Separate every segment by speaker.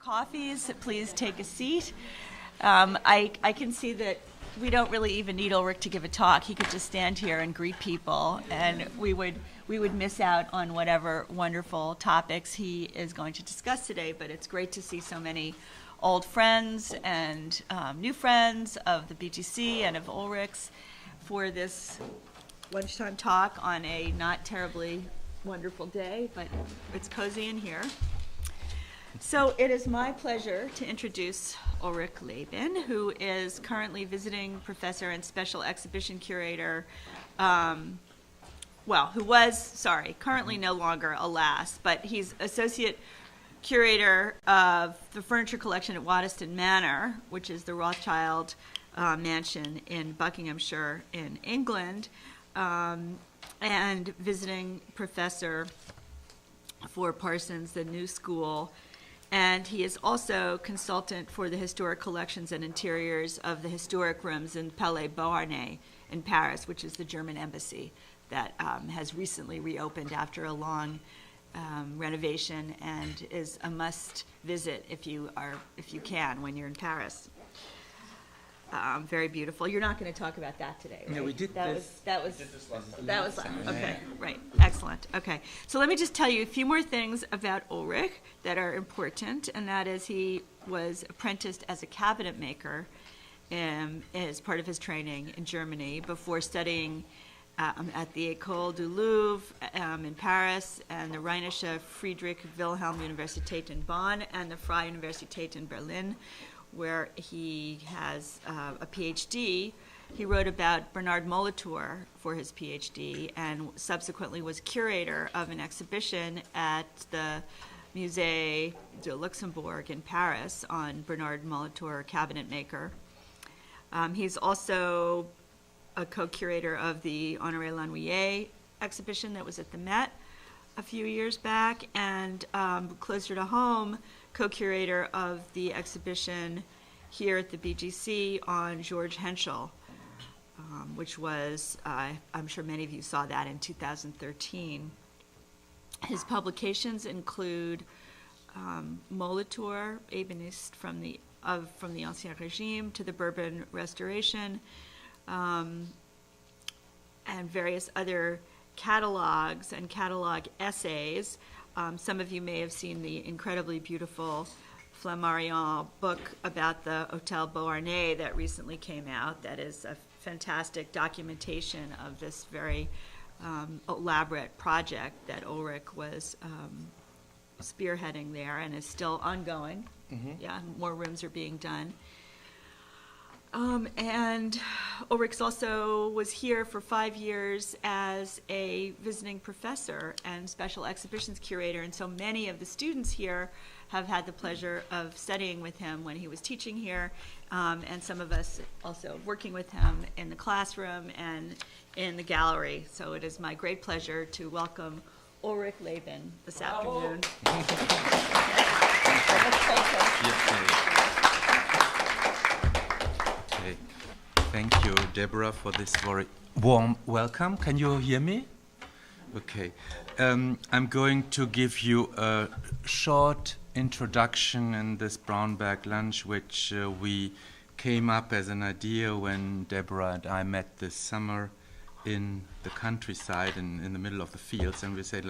Speaker 1: coffees, please take a seat. I can see that we don't really even need Ulrich to give a talk. He could just stand here and greet people, and we would miss out on whatever wonderful topics he is going to discuss today. But it's great to see so many old friends and new friends of the BGC and of Ulrich's for this lunchtime talk on a not terribly wonderful day, but it's cozy in here. So it is my pleasure to introduce Ulrich Leben, who is currently visiting professor and special exhibition curator, currently no longer, alas, but he's associate curator of the furniture collection at Waddesdon Manor, which is the Rothschild mansion in Buckinghamshire in England, and visiting professor for Parsons, the New School. And he is also consultant for the historic collections and interiors of the historic rooms in Palais Beauharnais in Paris, which is the German embassy that has recently reopened after a long renovation and is a must visit if you can when you're in Paris. Very beautiful. You're not going to talk about that today, right?
Speaker 2: No, we did this.
Speaker 1: That was okay. Right. Excellent. Okay. So let me just tell you a few more things about Ulrich that are important, and that is he was apprenticed as a cabinet maker as part of his training in Germany before studying at the École du Louvre in Paris and the Rheinische Friedrich Wilhelm Universität in Bonn and the Freie Universität in Berlin, where he has a PhD. He wrote about Bernard Molitor for his PhD and subsequently was curator of an exhibition at the Musée de Luxembourg in Paris on Bernard Molitor, cabinet maker. He's also a co-curator of the Honoré Lanoyer exhibition that was at the Met a few years back, and closer to home, co-curator of the exhibition here at the BGC on George Henschel, which was, I'm sure many of you saw that in 2013. His publications include Molitor, Ébéniste from the Ancien Régime to the Bourbon Restoration, and various other catalogs and catalog essays. Some of you may have seen the incredibly beautiful Flammarion book about the Hôtel Beauharnais that recently came out. That is a fantastic documentation of this very elaborate project that Ulrich was spearheading there and is still ongoing. Mm-hmm. Yeah, more rooms are being done. And Ulrich also was here for 5 years as a visiting professor and special exhibitions curator, and so many of the students here have had the pleasure of studying with him when he was teaching here, and some of us also working with him in the classroom and in the gallery. So it is my great pleasure to welcome Ulrich Leben this afternoon.
Speaker 2: Thank you, Deborah, for this very warm welcome. Can you hear me? Okay. I'm going to give you a short introduction in this brown bag lunch, which we came up as an idea when Deborah and I met this summer in the countryside in the middle of the fields, and we said,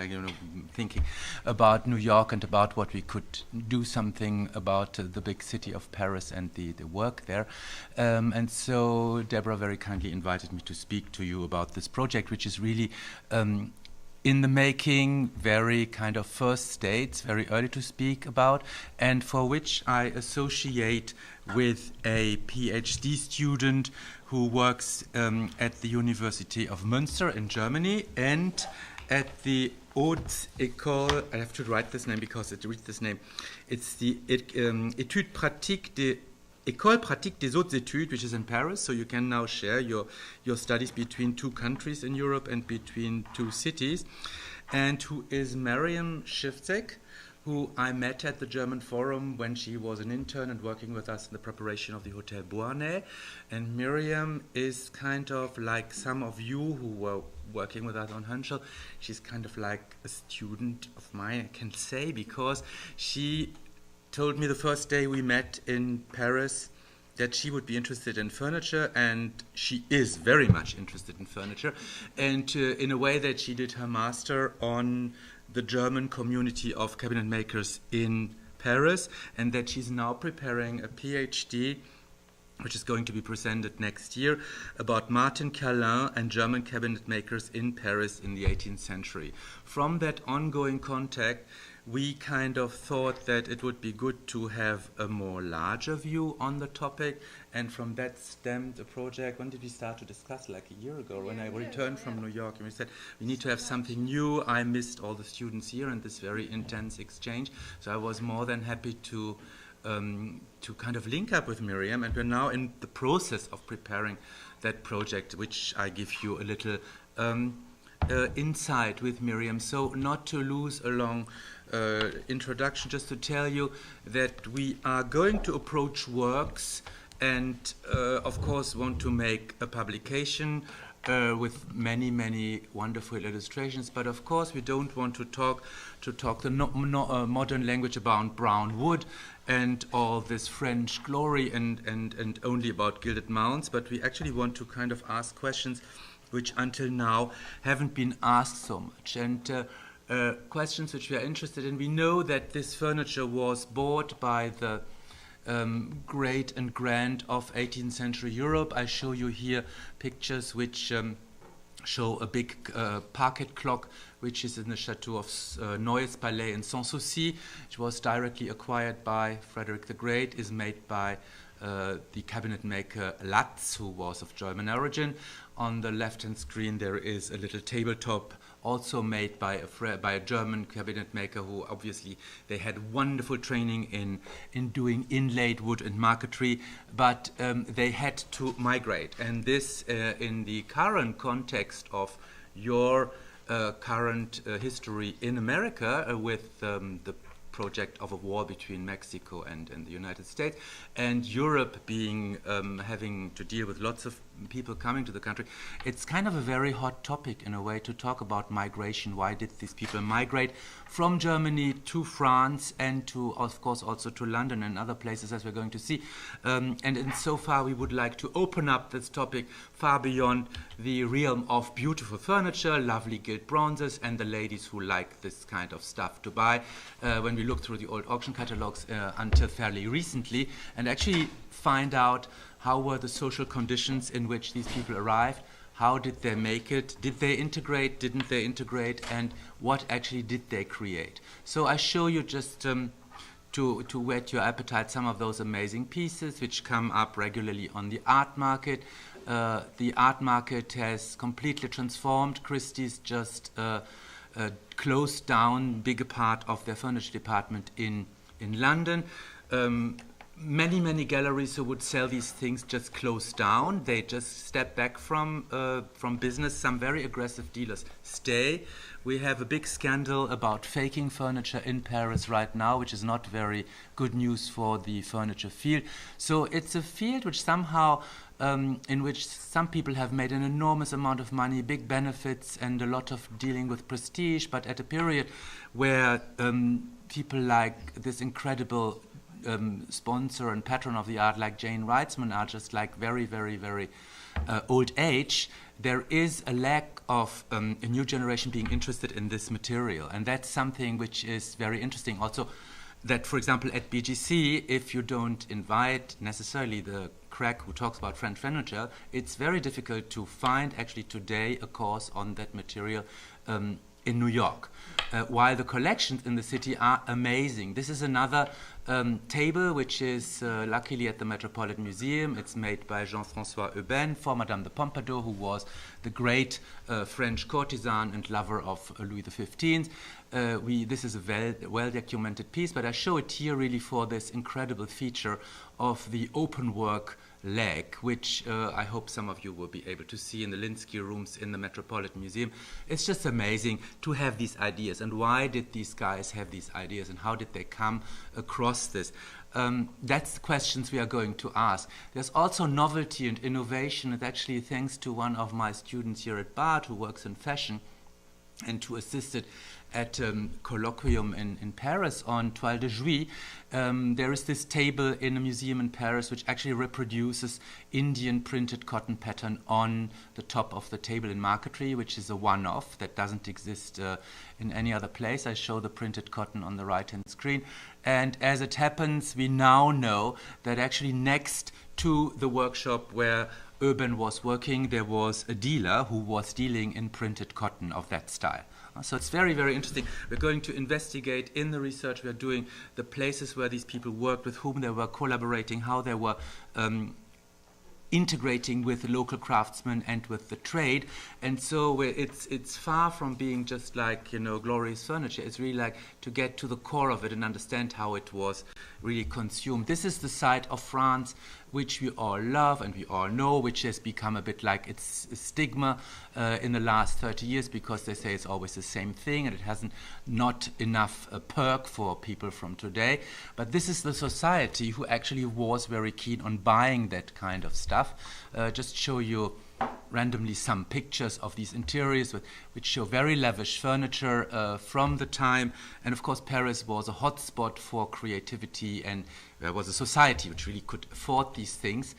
Speaker 2: thinking about New York and about what we could do something about the big city of Paris and the work there. And so Deborah very kindly invited me to speak to you about this project, which is really in the making, very kind of first states, very early to speak about, and for which I associate with a PhD student who works at the University of Münster in Germany and at the Haute École, I have to write this name because it reads this name, it's the Études Pratiques des École Pratique des Hautes Études, which is in Paris, so you can now share your studies between two countries in Europe and between two cities, and who is Mariam Shivzek, who I met at the German Forum when she was an intern and working with us in the preparation of the Hotel Beauharnais. And Miriam is kind of like some of you who were working with us on Henschel. She's kind of like a student of mine, I can say, because she told me the first day we met in Paris that she would be interested in furniture, and she is very much interested in furniture, and in a way that she did her master on the German community of cabinet makers in Paris, and that she's now preparing a PhD, which is going to be presented next year, about Martin Calin and German cabinet makers in Paris in the 18th century. From that ongoing contact, we kind of thought that it would be good to have a more larger view on the topic, and from that stemmed a project. When did we start to discuss? Like a year ago, when I returned from New York, and we said we need to have something new. I missed all the students here and this very intense exchange, so I was more than happy to kind of link up with Miriam, and we're now in the process of preparing that project, which I give you a little insight with Miriam. So not to lose a long introduction, just to tell you that we are going to approach works and of course want to make a publication with many, many wonderful illustrations, but of course we don't want to talk the modern language about brown wood and all this French glory and only about gilded mounts, but we actually want to kind of ask questions which until now haven't been asked so much, and questions which we are interested in. We know that this furniture was bought by the great and grand of 18th century Europe. I show you here pictures which show a big parquet clock which is in the chateau of Neues Palais in Sanssouci, which was directly acquired by Frederick the Great, is made by the cabinet maker Latz, who was of German origin. On the left-hand screen there is a little tabletop also made by a German cabinet maker who obviously they had wonderful training in doing inlaid wood and marquetry, but they had to migrate. And this in the current context of your current history in America with the project of a war between Mexico and the United States, and Europe being having to deal with lots of people coming to the country, it's kind of a very hot topic in a way to talk about migration. Why did these people migrate from Germany to France and to, of course, also to London and other places, as we're going to see. And in so far, we would like to open up this topic far beyond the realm of beautiful furniture, lovely gilt bronzes, and the ladies who like this kind of stuff to buy. When we look through the old auction catalogs until fairly recently, and actually find out how were the social conditions in which these people arrived, how did they make it, did they integrate, didn't they integrate, and what actually did they create. So I show you just to whet your appetite some of those amazing pieces which come up regularly on the art market. The art market has completely transformed. Christie's just closed down bigger part of their furniture department in London. Many galleries who would sell these things just closed down. They just step back from business. Some very aggressive dealers stay. We have a big scandal about faking furniture in Paris right now, which is not very good news for the furniture field. So it's a field which somehow, in which some people have made an enormous amount of money, big benefits, and a lot of dealing with prestige, but at a period where people like this incredible sponsor and patron of the art like Jane Weitzman are just like very old age, there is a lack of a new generation being interested in this material, and that's something which is very interesting. Also, that for example at BGC, if you don't invite necessarily the crack who talks about French furniture, it's very difficult to find actually today a course on that material in New York, while the collections in the city are amazing. This is another table which is luckily at the Metropolitan Museum. It's made by Jean-François Euben for Madame de Pompadour, who was the great French courtesan and lover of Louis XV. This is a well-documented piece, but I show it here really for this incredible feature of the open work leg, which I hope some of you will be able to see in the Linsky rooms in the Metropolitan Museum. It's just amazing to have these ideas. And why did these guys have these ideas, and how did they come across this? That's the questions we are going to ask. There's also novelty and innovation, and actually thanks to one of my students here at Bard who works in fashion and who assisted at a colloquium in Paris on Toile de Juillet, there is this table in a museum in Paris which actually reproduces Indian printed cotton pattern on the top of the table in marquetry, which is a one-off that doesn't exist in any other place. I show the printed cotton on the right-hand screen. And as it happens, we now know that actually next to the workshop where Urban was working, there was a dealer who was dealing in printed cotton of that style. So it's very, very interesting. We're going to investigate in the research we are doing the places where these people worked, with whom they were collaborating, how they were integrating with the local craftsmen and with the trade. And so it's far from being just like, glorious furniture. It's really like to get to the core of it and understand how it was really consumed. This is the side of France which we all love and we all know, which has become a bit like its stigma in the last 30 years, because they say it's always the same thing and it hasn't not enough perk for people from today. But this is the society who actually was very keen on buying that kind of stuff. Just show you randomly some pictures of these interiors which show very lavish furniture from the time. And of course Paris was a hotspot for creativity, and there was a society which really could afford these things.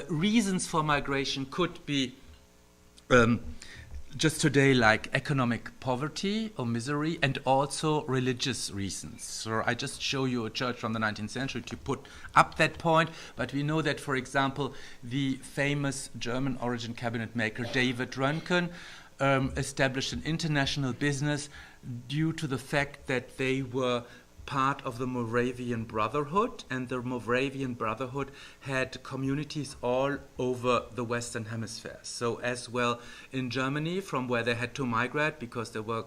Speaker 2: Reasons for migration could be just today like economic poverty or misery, and also religious reasons. So I just show you a church from the 19th century to put up that point, but we know that, for example, the famous German origin cabinet maker David Röntgen established an international business due to the fact that they were part of the Moravian Brotherhood, and the Moravian Brotherhood had communities all over the Western Hemisphere. So as well in Germany, from where they had to migrate because they were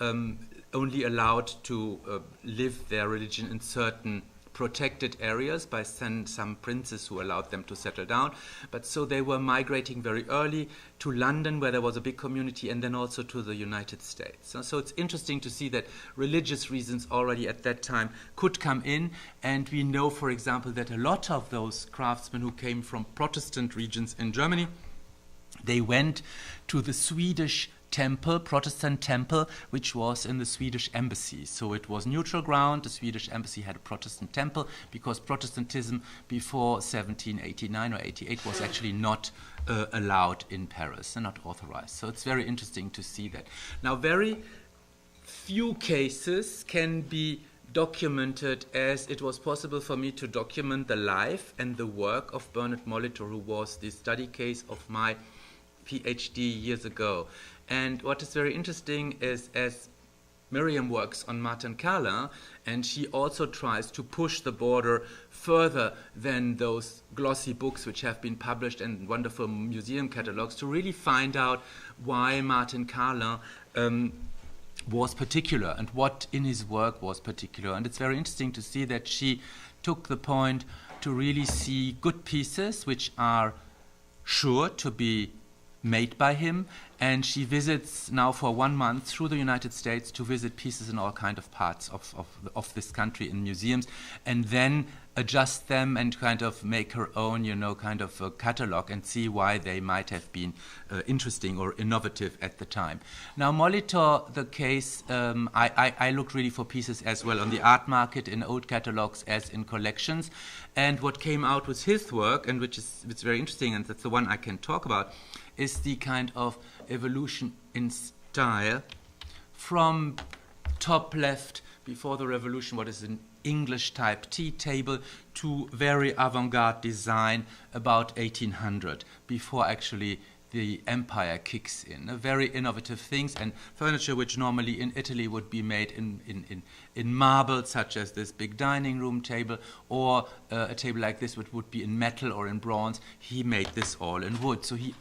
Speaker 2: only allowed to live their religion in certain protected areas by some princes who allowed them to settle down. But so they were migrating very early to London, where there was a big community, and then also to the United States. So it's interesting to see that religious reasons already at that time could come in. And we know, for example, that a lot of those craftsmen who came from Protestant regions in Germany, they went to the Swedish temple, Protestant temple, which was in the Swedish embassy. So it was neutral ground. The Swedish embassy had a Protestant temple because Protestantism before 1789 or 88 was actually not allowed in Paris and not authorized. So it's very interesting to see that. Now, very few cases can be documented, as it was possible for me to document the life and the work of Bernard Molitor, who was the study case of my PhD years ago. And what is very interesting is, as Miriam works on Martin Carlin, and she also tries to push the border further than those glossy books which have been published in wonderful museum catalogs, to really find out why Martin Carlin was particular and what in his work was particular. And it's very interesting to see that she took the point to really see good pieces which are sure to be made by him, and she visits now for 1 month through the United States to visit pieces in all kind of parts of this country in museums, and then adjust them and kind of make her own, kind of a catalog and see why they might have been interesting or innovative at the time. Now, Molitor, the case, I looked really for pieces as well on the art market, in old catalogs as in collections, and what came out with his work, and it's very interesting, and that's the one I can talk about, is the kind of evolution in style from top left before the revolution, what is an English type tea table, to very avant-garde design about 1800, before actually the empire kicks in. Very innovative things, and furniture which normally in Italy would be made in marble, such as this big dining room table, or a table like this which would be in metal or in bronze. He made this all in wood. So he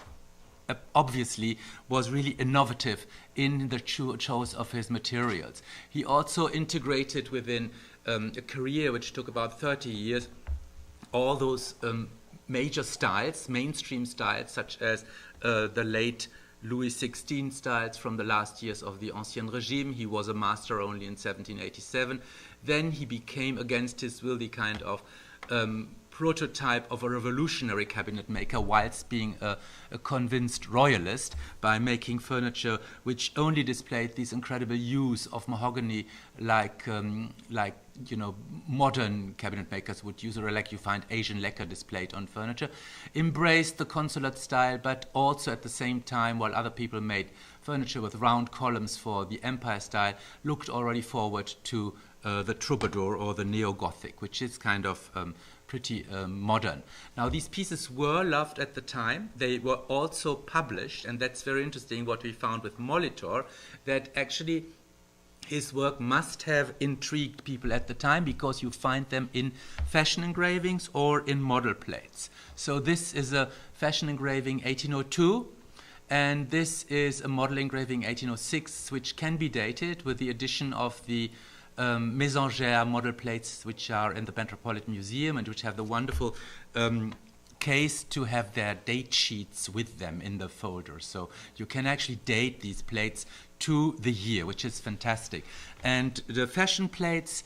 Speaker 2: obviously was really innovative in the choice of his materials. He also integrated within a career which took about 30 years all those major styles, mainstream styles, such as the late Louis XVI styles from the last years of the Ancien Regime. He was a master only in 1787. Then he became, against his will, the kind of prototype of a revolutionary cabinet maker whilst being a convinced royalist by making furniture which only displayed this incredible use of mahogany like you know, modern cabinet makers would use, or like you find Asian lacquer displayed on furniture, embraced the consulate style, but also at the same time, while other people made furniture with round columns for the empire style, looked already forward to the troubadour or the neo-Gothic, which is kind of pretty modern. Now, these pieces were loved at the time. They were also published, and that's very interesting what we found with Molitor, that actually his work must have intrigued people at the time because you find them in fashion engravings or in model plates. So this is a fashion engraving 1802, and this is a model engraving 1806, which can be dated with the addition of the Mésangère model plates, which are in the Metropolitan Museum and which have the wonderful case to have their date sheets with them in the folder. So you can actually date these plates to the year, which is fantastic. And the fashion plates,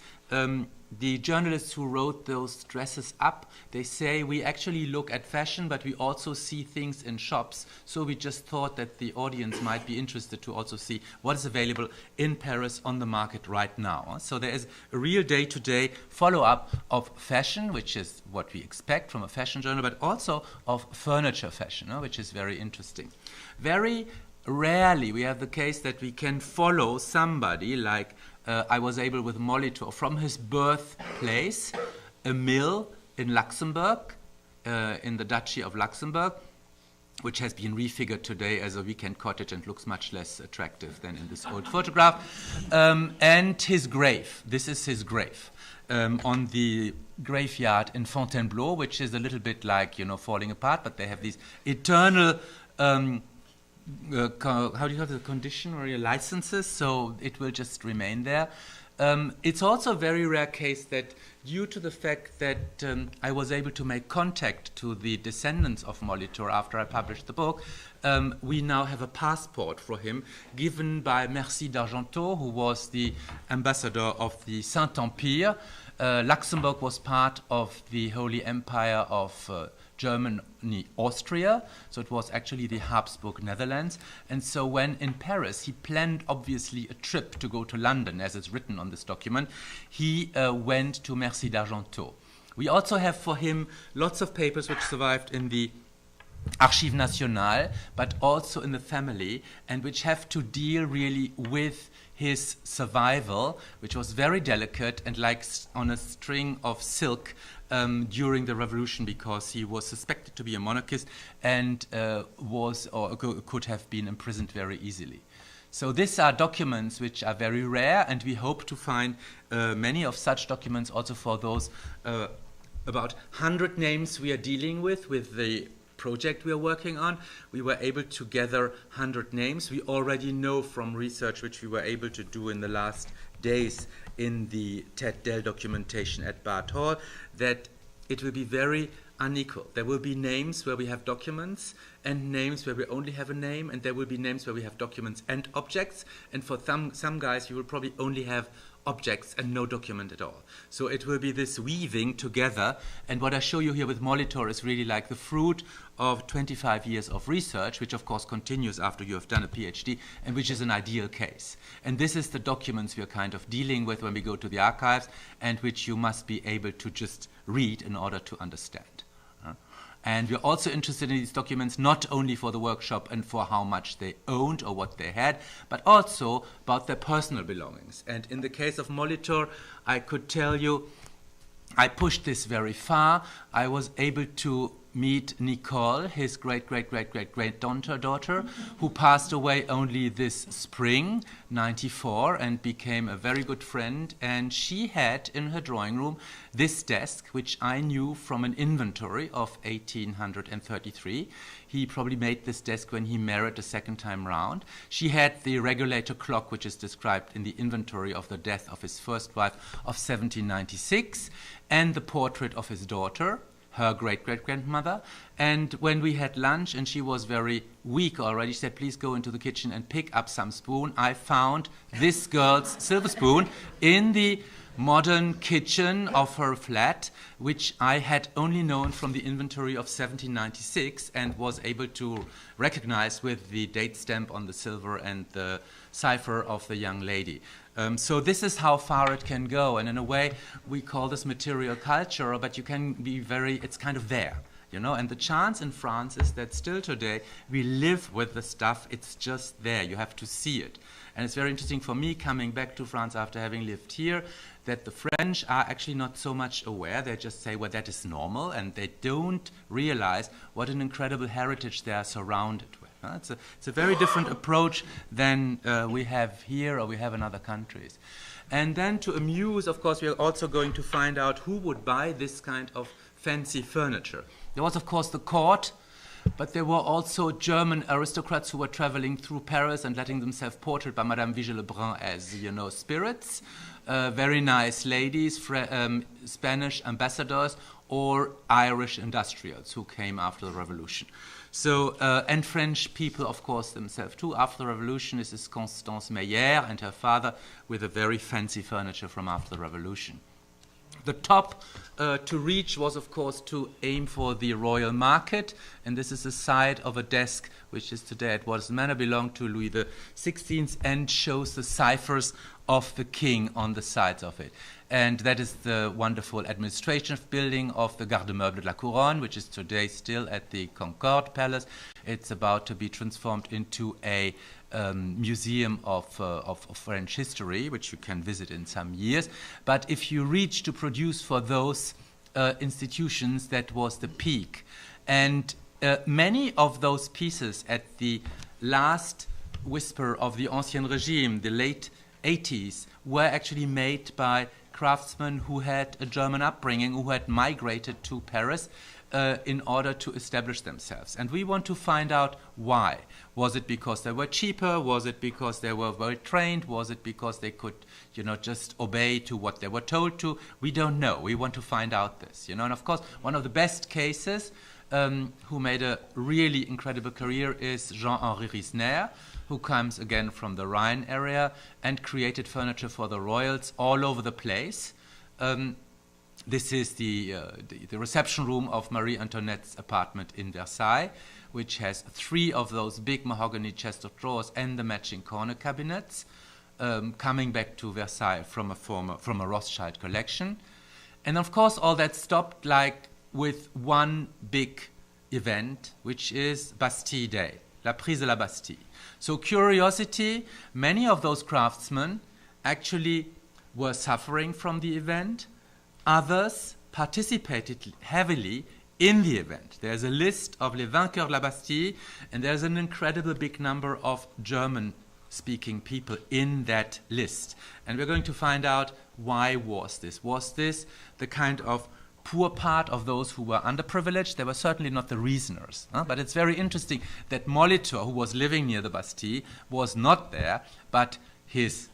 Speaker 2: the journalists who wrote those dresses up, they say we actually look at fashion, but we also see things in shops. So we just thought that the audience might be interested to also see what is available in Paris on the market right now. So there is a real day-to-day follow-up of fashion, which is what we expect from a fashion journal, but also of furniture fashion, which is very interesting. Very rarely we have the case that we can follow somebody like I was able with Molitor from his birthplace, a mill in Luxembourg, in the Duchy of Luxembourg, which has been refigured today as a weekend cottage and looks much less attractive than in this old photograph, and his grave. This is his grave on the graveyard in Fontainebleau, which is a little bit like, you know, falling apart, but they have these eternal how do you call it, condition or your licenses, so it will just remain there. It's also a very rare case that due to the fact that I was able to make contact to the descendants of Molitor after I published the book, we now have a passport for him given by Merci d'Argenteau, who was the ambassador of the Saint-Empire. Luxembourg was part of the Holy Empire of Germany, Austria, so it was actually the Habsburg Netherlands. And so when in Paris he planned obviously a trip to go to London, as it's written on this document, he went to Merci d'Argenteau. We also have for him lots of papers which survived in the Archives Nationales, but also in the family, and which have to deal really with his survival, which was very delicate and like on a string of silk during the revolution, because he was suspected to be a monarchist and was or could have been imprisoned very easily. So these are documents which are very rare, and we hope to find many of such documents also for those about 100 names we are dealing with the project we are working on. We were able to gather 100 names. We already know from research which we were able to do in the last days in the Ted Dell documentation at Bart Hall that it will be very unequal. There will be names where we have documents and names where we only have a name, and there will be names where we have documents and objects, and for some guys you will probably only have objects and no document at all. So it will be this weaving together, and what I show you here with Molitor is really like the fruit of 25 years of research, which of course continues after you have done a PhD, and which is an ideal case. And this is the documents we are kind of dealing with when we go to the archives, and which you must be able to just read in order to understand. And we're also interested in these documents not only for the workshop and for how much they owned or what they had, but also about their personal belongings. And in the case of Molitor, I could tell you, I pushed this very far. I was able to meet Nicole, his great-great-great-great-great-daughter, who passed away only this spring, 94, and became a very good friend. And she had in her drawing room this desk, which I knew from an inventory of 1833. He probably made this desk when he married the second time round. She had the regulator clock, which is described in the inventory of the death of his first wife of 1796, and the portrait of his daughter, her great-great-grandmother. And when we had lunch and she was very weak already, she said, please go into the kitchen and pick up some spoon. I found this girl's silver spoon in the modern kitchen of her flat, which I had only known from the inventory of 1796 and was able to recognize with the date stamp on the silver and the cipher of the young lady. So this is how far it can go, and in a way we call this material culture, but you can be it's kind of there, you know. And the chance in France is that still today we live with the stuff, it's just there, you have to see it. And it's very interesting for me coming back to France after having lived here, that the French are actually not so much aware. They just say, well, that is normal, and they don't realize what an incredible heritage they are surrounded with. It's a very different approach than we have here or we have in other countries. And then to amuse, of course, we are also going to find out who would buy this kind of fancy furniture. There was, of course, the court, but there were also German aristocrats who were traveling through Paris and letting themselves portrait by Madame Vigée-Lebrun as, you know, spirits. Very nice ladies, Spanish ambassadors, or Irish industrials who came after the revolution. So, and French people, of course, themselves too. After the revolution, this is Constance Meyer and her father with a very fancy furniture from after the revolution. The top to reach was, of course, to aim for the royal market, and this is the side of a desk which is today at Waddesdon Manor, belonged to Louis XVI, and shows the ciphers of the king on the sides of it. And that is the wonderful administrative building of the Garde-Meuble de la Couronne, which is today still at the Concorde Palace. It's about to be transformed into a museum of French history, which you can visit in some years. But if you reach to produce for those institutions, that was the peak. And many of those pieces at the last whisper of the Ancien Régime, the late 80s, were actually made by craftsmen who had a German upbringing, who had migrated to Paris in order to establish themselves. And we want to find out why. Was it because they were cheaper? Was it because they were well trained? Was it because they could, you know, just obey to what they were told to? We don't know. We want to find out this, you know. And of course, one of the best cases who made a really incredible career is Jean-Henri Riesner, who comes again from the Rhine area and created furniture for the royals all over the place. This is the reception room of Marie Antoinette's apartment in Versailles, which has 3 of those big mahogany chest of drawers and the matching corner cabinets, coming back to Versailles from a Rothschild collection. And of course, all that stopped like with one big event, which is Bastille Day, La Prise de la Bastille. So curiosity, many of those craftsmen actually were suffering from the event. Others participated heavily in the event. There's a list of les vainqueurs de la Bastille, and there's an incredible big number of German-speaking people in that list. And we're going to find out why was this. Was this the kind of poor part of those who were underprivileged? They were certainly not the reasoners. But it's very interesting that Molitor, who was living near the Bastille, was not there, but his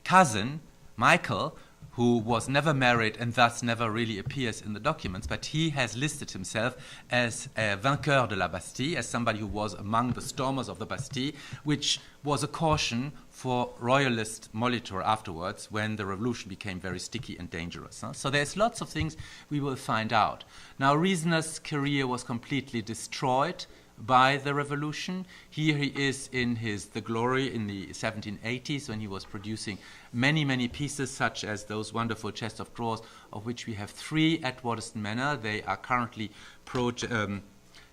Speaker 2: cousin, Michael, who was never married and thus never really appears in the documents, but he has listed himself as a vainqueur de la Bastille, as somebody who was among the stormers of the Bastille, which was a caution for royalist Molitor afterwards when the revolution became very sticky and dangerous. So there's lots of things we will find out. Now, Riesner's career was completely destroyed by the revolution. Here he is in the glory in the 1780s when he was producing many, many pieces, such as those wonderful chest of drawers, of which we have 3 at Waddesdon Manor. They are currently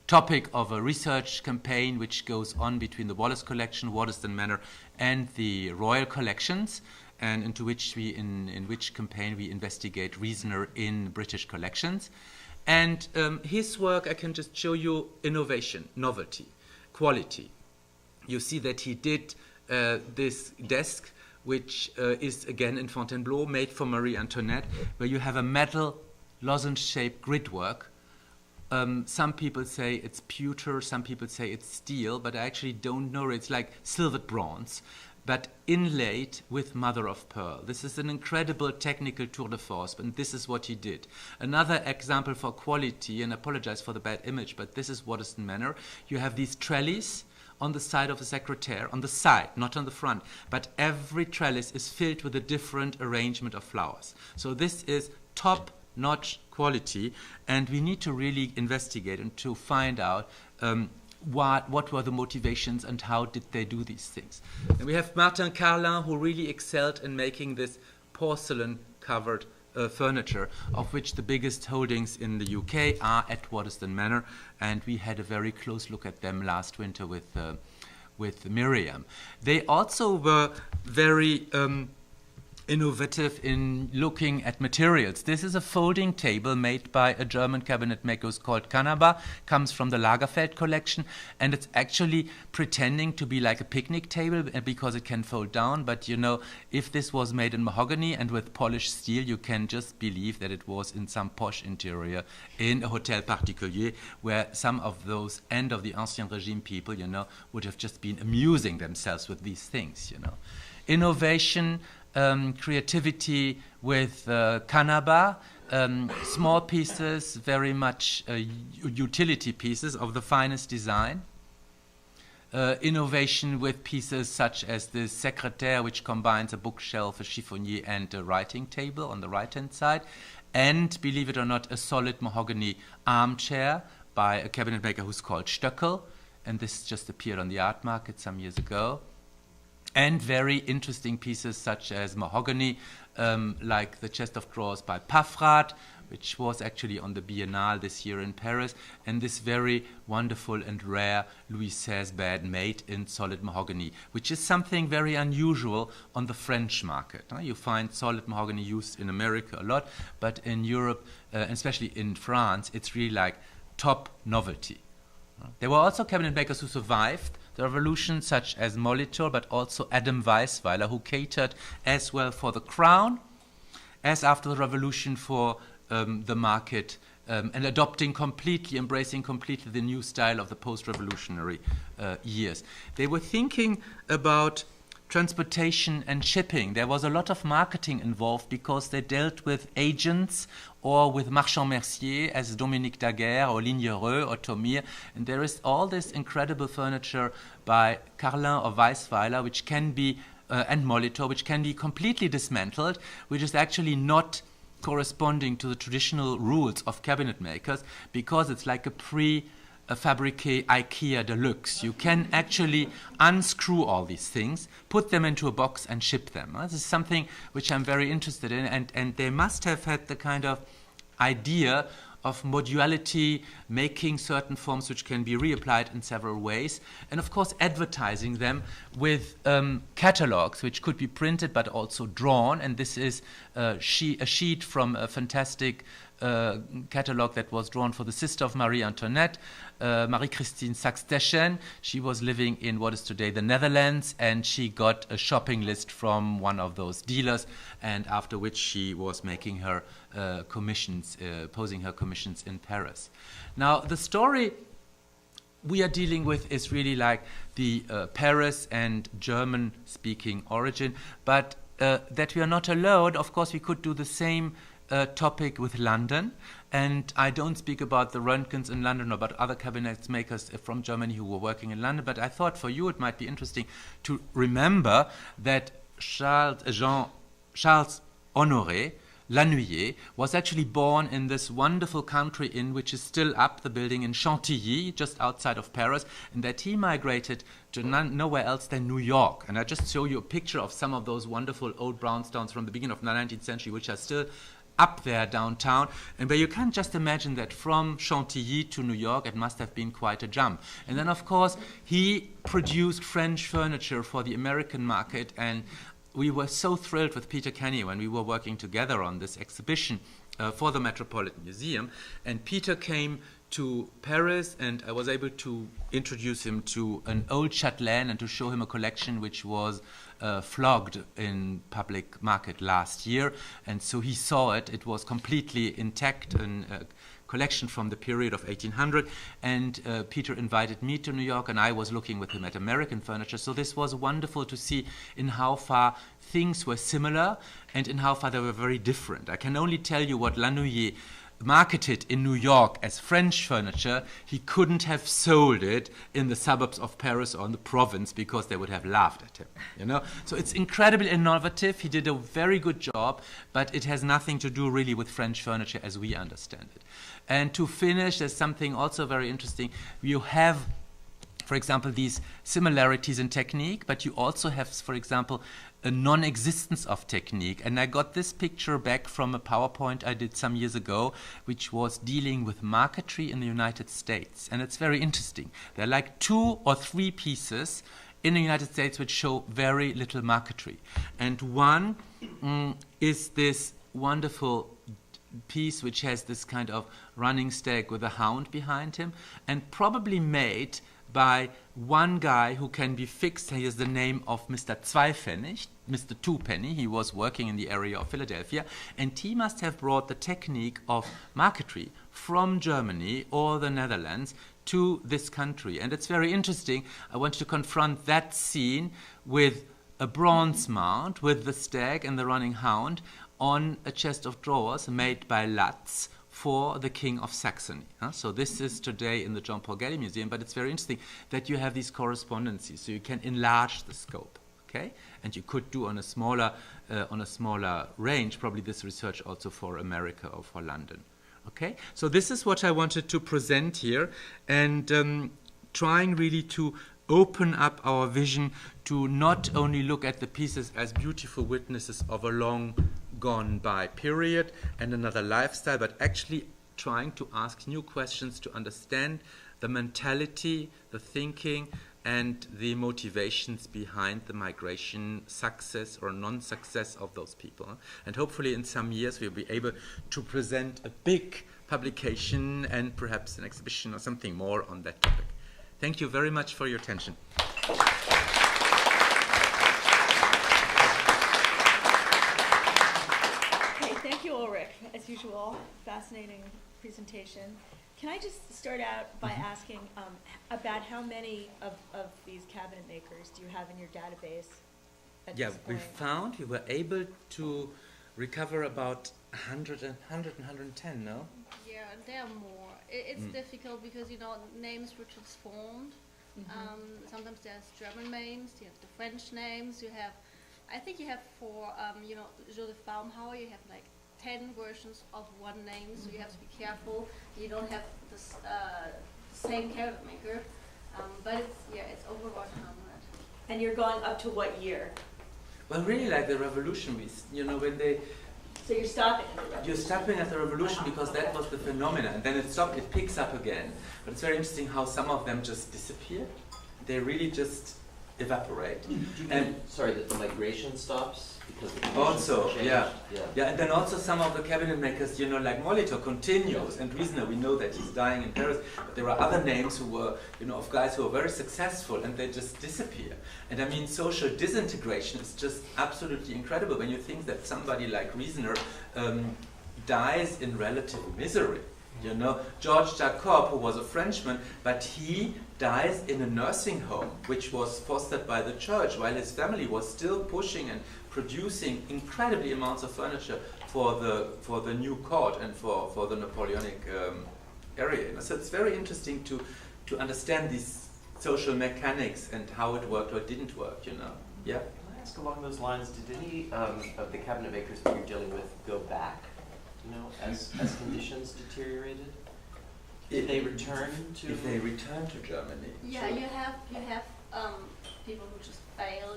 Speaker 2: topic of a research campaign which goes on between the Wallace Collection, Waddesdon Manor, and the Royal Collections, and in which campaign we investigate Riesner in British collections. And his work, I can just show you innovation, novelty, quality. You see that he did this desk, which is again in Fontainebleau, made for Marie Antoinette, where you have a metal lozenge-shaped gridwork. Some people say it's pewter, some people say it's steel, but I actually don't know. It's like silvered bronze. but inlaid with mother of pearl. This is an incredible technical tour de force, and this is what he did. Another example for quality, and I apologize for the bad image, but this is Waddesdon Manor. You have these trellis on the side of the secretaire, on the side, not on the front, but every trellis is filled with a different arrangement of flowers. So this is top-notch quality, and we need to really investigate and to find out what were the motivations and how did they do these things. And we have Martin Carlin, who really excelled in making this porcelain-covered furniture, of which the biggest holdings in the UK are at Waddesdon Manor, and we had a very close look at them last winter with Miriam. They also were very innovative in looking at materials. This is a folding table made by a German cabinet maker called Canaba, comes from the Lagerfeld collection, and it's actually pretending to be like a picnic table because it can fold down, but you know, if this was made in mahogany and with polished steel, you can just believe that it was in some posh interior in a hotel particulier, where some of those end of the Ancien Regime people, you know, would have just been amusing themselves with these things, you know. Innovation, creativity with Canaba, small pieces, very much utility pieces of the finest design. Innovation with pieces such as the secretaire, which combines a bookshelf, a chiffonier, and a writing table on the right-hand side. And, believe it or not, a solid mahogany armchair by a cabinet maker who's called Stöckel. And this just appeared on the art market some years ago. And very interesting pieces such as mahogany, like the chest of drawers by Paffrath, which was actually on the Biennale this year in Paris, and this very wonderful and rare Louis XVI bed made in solid mahogany, which is something very unusual on the French market. You find solid mahogany used in America a lot, but in Europe, especially in France, it's really like top novelty. There were also cabinet makers who survived the revolution, such as Molitor, but also Adam Weisweiler, who catered as well for the crown as after the revolution for the market, and embracing completely the new style of the post-revolutionary years. They were thinking about transportation and shipping. There was a lot of marketing involved because they dealt with agents or with marchands merciers as Dominique Daguerre or Lignereux or Thomire. And there is all this incredible furniture by Carlin or Weisweiler, which can be, and Molitor, which can be completely dismantled, which is actually not corresponding to the traditional rules of cabinet makers, because it's like a fabriqué IKEA deluxe. You can actually unscrew all these things, put them into a box and ship them. This is something which I'm very interested in, and they must have had the kind of idea of modularity, making certain forms which can be reapplied in several ways, and of course advertising them with catalogs which could be printed but also drawn, and this is a sheet from a fantastic catalog that was drawn for the sister of Marie Antoinette, Marie-Christine Saxe-Teschen. She was living in what is today the Netherlands, and she got a shopping list from one of those dealers, and after which she was making her commissions, posing her commissions in Paris. Now, the story we are dealing with is really like the Paris and German-speaking origin, but that we are not alone. Of course, we could do the same topic with London, and I don't speak about the Röntgens in London or about other cabinet makers from Germany who were working in London, but I thought for you it might be interesting to remember that Charles Honoré Lannuyer was actually born in this wonderful country inn, which is still up, the building in Chantilly, just outside of Paris, and that he migrated to nowhere else than New York. And I just show you a picture of some of those wonderful old brownstones from the beginning of the 19th century, which are still up there downtown, and where you can just imagine that from Chantilly to New York it must have been quite a jump. And then of course he produced French furniture for the American market, and we were so thrilled with Peter Kenny when we were working together on this exhibition for the Metropolitan Museum, and Peter came to Paris, and I was able to introduce him to an old chatelaine and to show him a collection which was flogged in public market last year, and so he saw it. It was completely intact and collection from the period of 1800, and Peter invited me to New York, and I was looking with him at American furniture. So this was wonderful to see in how far things were similar and in how far they were very different. I can only tell you what La Nuit marketed in New York as French furniture. He couldn't have sold it in the suburbs of Paris or in the province because they would have laughed at him, you know. So it's incredibly innovative. He did a very good job, but it has nothing to do really with French furniture as we understand it. And to finish, there's something also very interesting. You have, for example, these similarities in technique, but you also have, for example, a non-existence of technique. And I got this picture back from a PowerPoint I did some years ago, which was dealing with marquetry in the United States. And it's very interesting. There are like 2 or 3 pieces in the United States which show very little marquetry. And one is this wonderful piece which has this kind of running stag with a hound behind him, and probably made by one guy who can be fixed. He has the name of Mr. Zweipfennig, Mr. Twopenny. He was working in the area of Philadelphia, and he must have brought the technique of marquetry from Germany or the Netherlands to this country. And it's very interesting. I want to confront that scene with a bronze mount with the stag and the running hound on a chest of drawers made by Latz for the King of Saxony. So this is today in the John Paul Getty Museum, but it's very interesting that you have these correspondences, so you can enlarge the scope, okay? And you could do on a smaller range, probably this research also for America or for London, okay? So this is what I wanted to present here, and trying really to open up our vision to not only look at the pieces as beautiful witnesses of a long gone by period and another lifestyle, but actually trying to ask new questions to understand the mentality, the thinking, and the motivations behind the migration success or non-success of those people. And hopefully in some years we'll be able to present a big publication and perhaps an exhibition or something more on that topic. Thank you very much for your attention.
Speaker 1: Thank you, Ulrich. As usual, fascinating presentation. Can I just start out by asking about how many of these cabinet makers do you have in your database at this point?
Speaker 2: We were able to recover about 100 and 110, no?
Speaker 3: Yeah, there are more. It's difficult because, you know, names were transformed. Sometimes there's German names, you have the French names, you have, I think you have for, you know, Joseph Baumhauer, you have like 10 versions of one name, so you have to be careful. You don't have this same cabinet maker, but it's over 100.
Speaker 1: And you're going up to what year?
Speaker 2: Well, really like the revolution, when they...
Speaker 1: So you're stopping at the revolution?
Speaker 2: You're stopping at the revolution because that was the phenomenon, and then it stopped, it picks up again. But it's very interesting how some of them just disappear. They really just evaporate.
Speaker 4: Sorry, that the migration stops? Because the
Speaker 2: also,
Speaker 4: changed.
Speaker 2: Yeah, and then also some of the cabinet makers, like Molitor continues, and Wiesner, we know that he's dying in Paris, but there are other names who were, of guys who were very successful, and they just disappear. And I mean, social disintegration is just absolutely incredible when you think that somebody like Wiesner dies in relative misery. George Jacob, who was a Frenchman, but he dies in a nursing home, which was fostered by the church, while his family was still pushing and producing incredibly amounts of furniture for the new court and for the Napoleonic area. So it's very interesting to understand these social mechanics and how it worked or it didn't work. Yeah.
Speaker 4: Can I ask along those lines? Did any of the cabinet makers that you're dealing with go back? As conditions deteriorated? Did they return to?
Speaker 2: If they return to Germany.
Speaker 3: Yeah, you have people who just fail.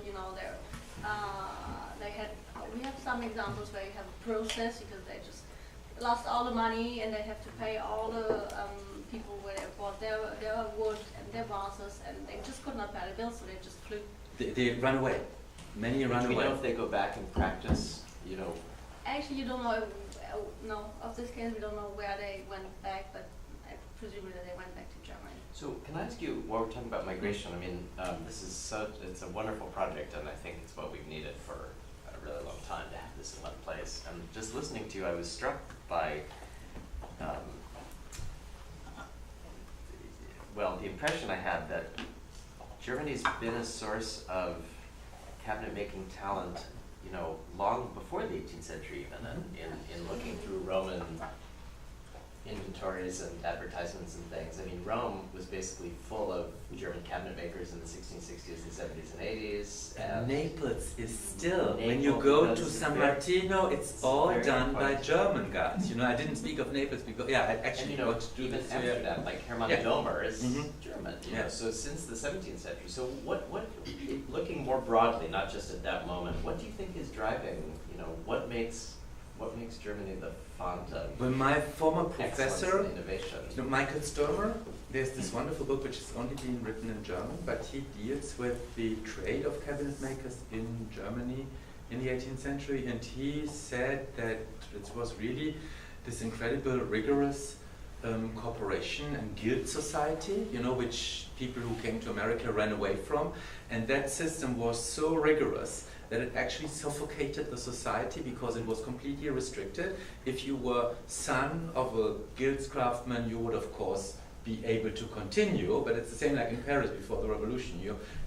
Speaker 3: We have some examples where you have a process because they just lost all the money and they have to pay all the people where they bought their wood and their vases, and they just could not pay the bills, so they just flew.
Speaker 2: They run away. Many run away.
Speaker 4: Do we know if they go back and practice?
Speaker 3: Actually, you don't know. No, of this case, we don't know where they went back, but I presume that they went back to Germany.
Speaker 4: So, can I ask you, while we're talking about migration, I mean, it's a wonderful project, and I think it's what we've needed for a really long time to have this in one place. And just listening to you, I was struck by well, the impression I had that Germany's been a source of cabinet-making talent, you know, long before the 18th century even, and in looking through Roman inventories and advertisements and things. I mean, Rome was basically full of German cabinet makers in the 1660s and 70s and 80s. And
Speaker 2: Naples is still, when
Speaker 4: Naples,
Speaker 2: you go to
Speaker 4: because
Speaker 2: San
Speaker 4: it's
Speaker 2: Martino, it's all
Speaker 4: very
Speaker 2: done by
Speaker 4: important.
Speaker 2: German guys. You know, I didn't speak of Naples because, yeah, I actually
Speaker 4: and, you know,
Speaker 2: got to do
Speaker 4: even
Speaker 2: this.
Speaker 4: Amsterdam, like Hermann
Speaker 2: Yeah.
Speaker 4: Domer is
Speaker 2: Mhm.
Speaker 4: German, you
Speaker 2: Yeah.
Speaker 4: know, so since the 17th century. So what, looking more broadly, not just at that moment, what do you think is driving, you know, what makes Germany the font of
Speaker 2: Well, my former
Speaker 4: excellence
Speaker 2: professor,
Speaker 4: and innovation?
Speaker 2: you know, Michael Sturmer, there's this wonderful book which is only being written in German, but he deals with the trade of cabinet makers in Germany in the 18th century, and he said that it was really this incredible, rigorous corporation and guild society, you know, which people who came to America ran away from, and that system was so rigorous that it actually suffocated the society because it was completely restricted. If you were son of a guilds craftsman, you would of course be able to continue, but it's the same like in Paris before the revolution.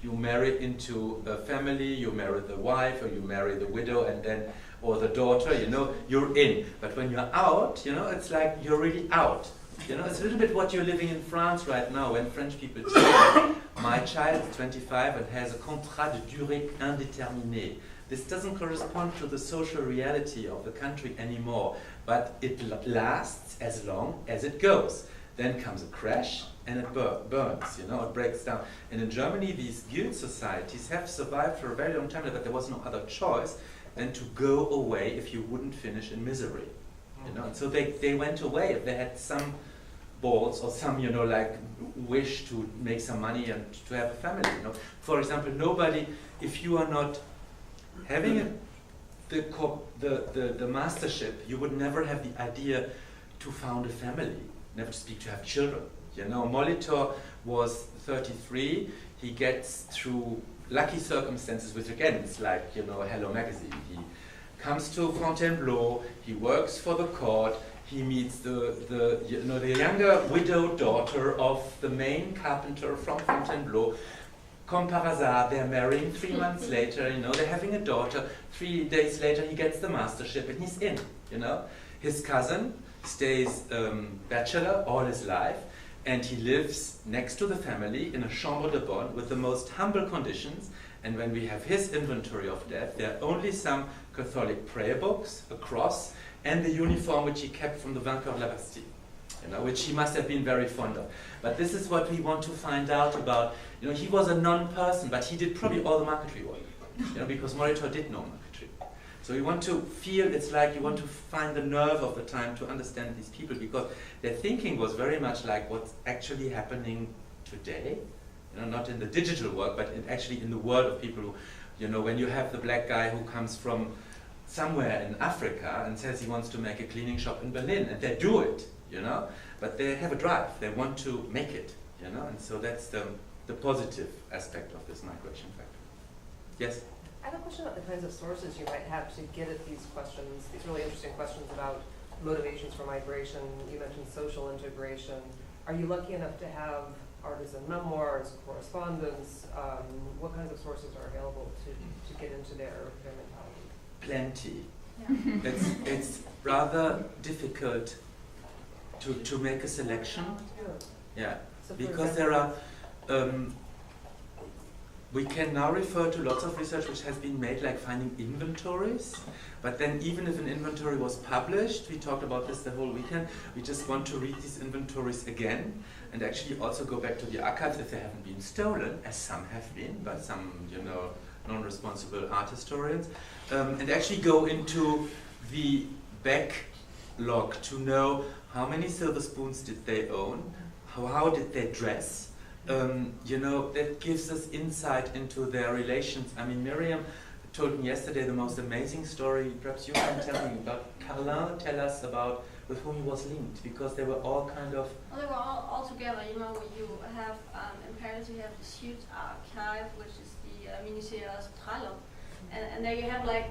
Speaker 2: You marry into a family, you marry the wife, or you marry the widow, and then, or the daughter, you know, you're in. But when you're out, you know, it's like you're really out. You know, it's a little bit what you're living in France right now, when French people say, my child is 25 and has a contrat de durée indéterminée. This doesn't correspond to the social reality of the country anymore, but it lasts as long as it goes. Then comes a crash and it burns, you know, it breaks down. And in Germany, these guild societies have survived for a very long time, but there was no other choice than to go away if you wouldn't finish in misery. You know, and so they went away if they had some balls or some, you know, like wish to make some money and to have a family. You know, for example, nobody, if you are not having the mastership, you would never have the idea to found a family, never to speak to have children. You know, Molitor was 33. He gets through lucky circumstances, which again is like, you know, Hello Magazine. He comes to Fontainebleau. He works for the court. He meets the younger widowed daughter of the main carpenter from Fontainebleau. Comme par hasard, they're marrying 3 months later, you know, they're having a daughter. 3 days later, he gets the mastership and he's in, you know. His cousin stays bachelor all his life, and he lives next to the family in a chambre de bonne with the most humble conditions. And when we have his inventory of debt, there are only some Catholic prayer books, a cross, and the uniform which he kept from the Vainqueur de la Bastille, you know, which he must have been very fond of. But this is what we want to find out about. You know, he was a non-person, but he did probably all the marquetry work, you know, because Molitor did know marquetry. So you want to feel, it's like you want to find the nerve of the time to understand these people, because their thinking was very much like what's actually happening today. You know, not in the digital world, but actually in the world of people who, you know, when you have the black guy who comes from somewhere in Africa and says he wants to make a cleaning shop in Berlin, and they do it, you know, but they have a drive, they want to make it, you know, and so that's the positive aspect of this migration factor. Yes?
Speaker 5: I have a question about the kinds of sources you might have to get at these questions, these really interesting questions about motivations for migration. You mentioned social integration. Are you lucky enough to have artisan memoirs, correspondence? What kinds of sources are available to get into their mentality?
Speaker 2: Plenty.
Speaker 3: Yeah.
Speaker 2: It's rather difficult to make a selection. Yeah,
Speaker 5: So for
Speaker 2: because
Speaker 5: example,
Speaker 2: there are, we can now refer to lots of research which has been made, like finding inventories, but then even if an inventory was published, we talked about this the whole weekend, we just want to read these inventories again and actually also go back to the archives if they haven't been stolen, as some have been, by some, you know, non-responsible art historians, and actually go into the backlog to know how many silver spoons did they own, how did they dress. You know, that gives us insight into their relations. I mean, Miriam told me yesterday the most amazing story. Perhaps you can tell me about Carlin. Tell us about with whom he was linked, because they were all kind of.
Speaker 3: Well, they were all together. You know, you have in Paris you have this huge archive, which is the Ministère Central, and there you have like